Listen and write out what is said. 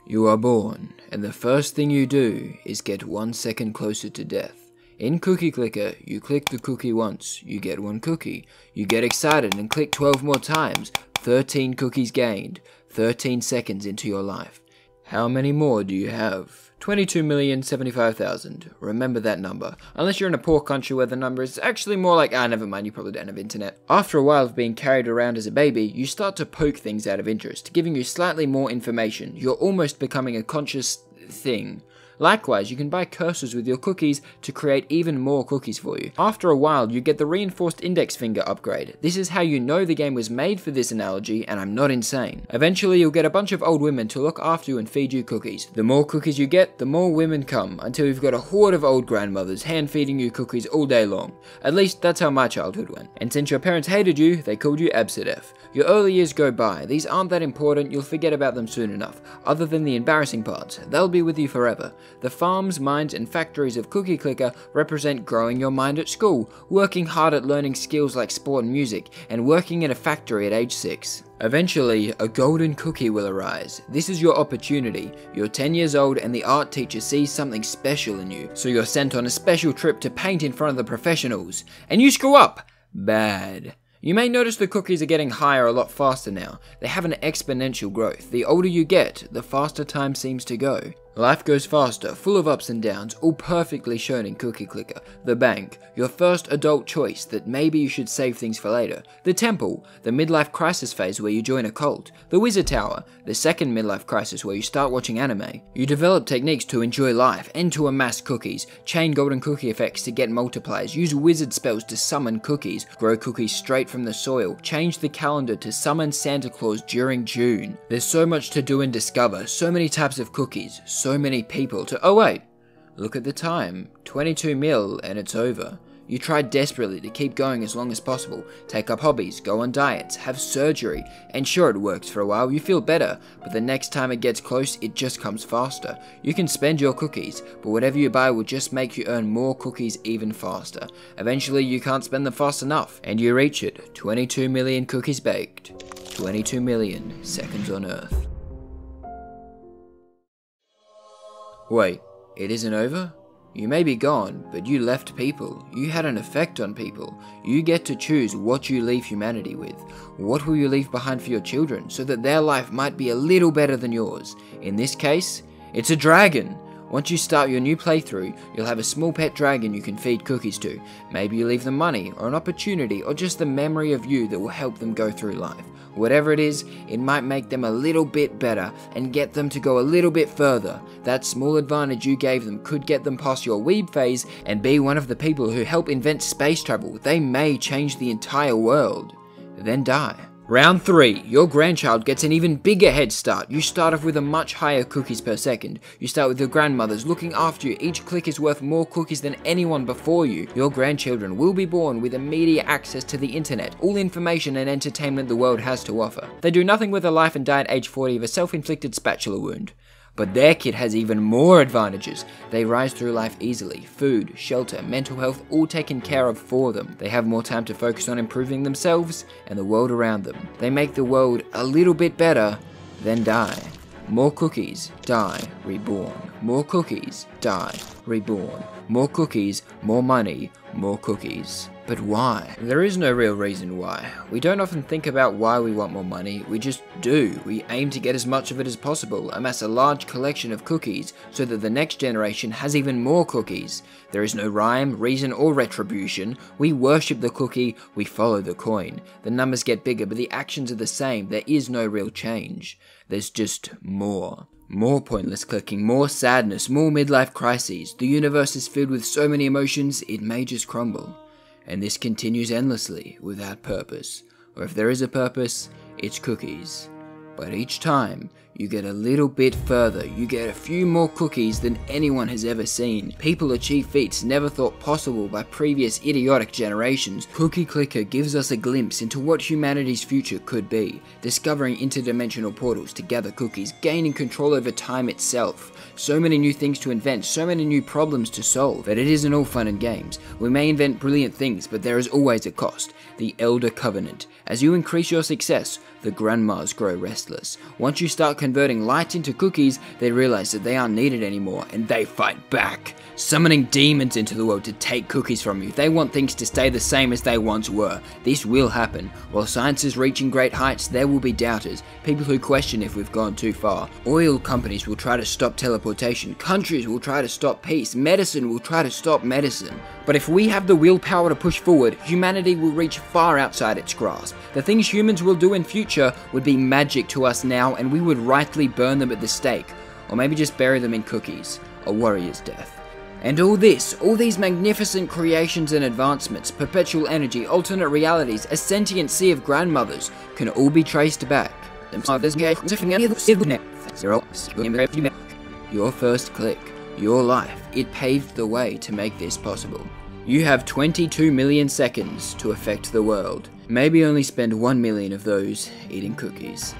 You are born, and the first thing you do is get 1 second closer to death. In Cookie Clicker, you click the cookie once, you get 1 cookie. You get excited and click 12 more times, 13 cookies gained, 13 seconds into your life. How many more do you have? 22,075,000. Remember that number. Unless you're in a poor country where the number is actually more like, never mind, you probably don't have internet. After a while of being carried around as a baby, you start to poke things out of interest, giving you slightly more information. You're almost becoming a conscious thing. Likewise, you can buy cursors with your cookies to create even more cookies for you. After a while, you get the reinforced index finger upgrade. This is how you know the game was made for this analogy, and I'm not insane. Eventually, you'll get a bunch of old women to look after you and feed you cookies. The more cookies you get, the more women come, until you've got a horde of old grandmothers hand-feeding you cookies all day long. At least, that's how my childhood went. And since your parents hated you, they called you Absidef. Your early years go by. These aren't that important, you'll forget about them soon enough. Other than the embarrassing parts, they'll be with you forever. The farms, mines, and factories of Cookie Clicker represent growing your mind at school, working hard at learning skills like sport and music, and working in a factory at age 6. Eventually, a golden cookie will arise. This is your opportunity. You're 10 years old and the art teacher sees something special in you, so you're sent on a special trip to paint in front of the professionals. And you screw up! Bad. You may notice the cookies are getting higher a lot faster now. They have an exponential growth. The older you get, the faster time seems to go. Life goes faster, full of ups and downs, all perfectly shown in Cookie Clicker. The bank, your first adult choice that maybe you should save things for later. The temple, the midlife crisis phase where you join a cult. The wizard tower, the second midlife crisis where you start watching anime. You develop techniques to enjoy life and to amass cookies. Chain golden cookie effects to get multipliers. Use wizard spells to summon cookies. Grow cookies straight from the soil. Change the calendar to summon Santa Claus during June. There's so much to do and discover. So many types of cookies. So many people to— oh wait, look at the time, 22 mil and it's over. You try desperately to keep going as long as possible, take up hobbies, go on diets, have surgery, and sure it works for a while, you feel better, but the next time it gets close, it just comes faster. You can spend your cookies, but whatever you buy will just make you earn more cookies even faster. Eventually you can't spend them fast enough, and you reach it, 22 million cookies baked, 22 million seconds on Earth. Wait, it isn't over? You may be gone, but you left people. You had an effect on people. You get to choose what you leave humanity with. What will you leave behind for your children, so that their life might be a little better than yours? In this case, it's a dragon. Once you start your new playthrough, you'll have a small pet dragon you can feed cookies to. Maybe you leave them money, or an opportunity, or just the memory of you that will help them go through life. Whatever it is, it might make them a little bit better and get them to go a little bit further. That small advantage you gave them could get them past your weeb phase and be one of the people who help invent space travel. They may change the entire world. Then die. Round 3, your grandchild gets an even bigger head start. You start off with a much higher cookies per second. You start with your grandmothers looking after you. Each click is worth more cookies than anyone before you. Your grandchildren will be born with immediate access to the internet, all information and entertainment the world has to offer. They do nothing with their life and die at age 40 of a self-inflicted spatula wound. But their kid has even more advantages. They rise through life easily. Food, shelter, mental health, all taken care of for them. They have more time to focus on improving themselves and the world around them. They make the world a little bit better, then die. More cookies, die, reborn. More cookies, die, reborn. More cookies, more money, more cookies. But why? There is no real reason why. We don't often think about why we want more money, we just do. We aim to get as much of it as possible, amass a large collection of cookies, so that the next generation has even more cookies. There is no rhyme, reason, or retribution. We worship the cookie, we follow the coin. The numbers get bigger, but the actions are the same. There is no real change. There's just more. More pointless clicking, more sadness, more midlife crises. The universe is filled with so many emotions, it may just crumble. And this continues endlessly, without purpose. Or if there is a purpose, it's cookies. But each time, you get a little bit further, you get a few more cookies than anyone has ever seen. People achieve feats never thought possible by previous idiotic generations. Cookie Clicker gives us a glimpse into what humanity's future could be, discovering interdimensional portals to gather cookies, gaining control over time itself. So many new things to invent, so many new problems to solve, but it isn't all fun and games. We may invent brilliant things, but there is always a cost. The Elder Covenant. As you increase your success, the grandmas grow restless. Once you start converting light into cookies, they realize that they aren't needed anymore, and they fight back, summoning demons into the world to take cookies from you. They want things to stay the same as they once were. This will happen. While science is reaching great heights, there will be doubters, people who question if we've gone too far. Oil companies will try to stop teleportation, countries will try to stop peace, medicine will try to stop medicine. But if we have the willpower to push forward, humanity will reach far outside its grasp. The things humans will do in future would be magic to us now, and we would rightly burn them at the stake, or maybe just bury them in cookies, a warrior's death. And all these magnificent creations and advancements, perpetual energy, alternate realities, a sentient sea of grandmothers, can all be traced back. Your first click, your life, it paved the way to make this possible. You have 22 million seconds to affect the world. Maybe only spend 1 million of those eating cookies.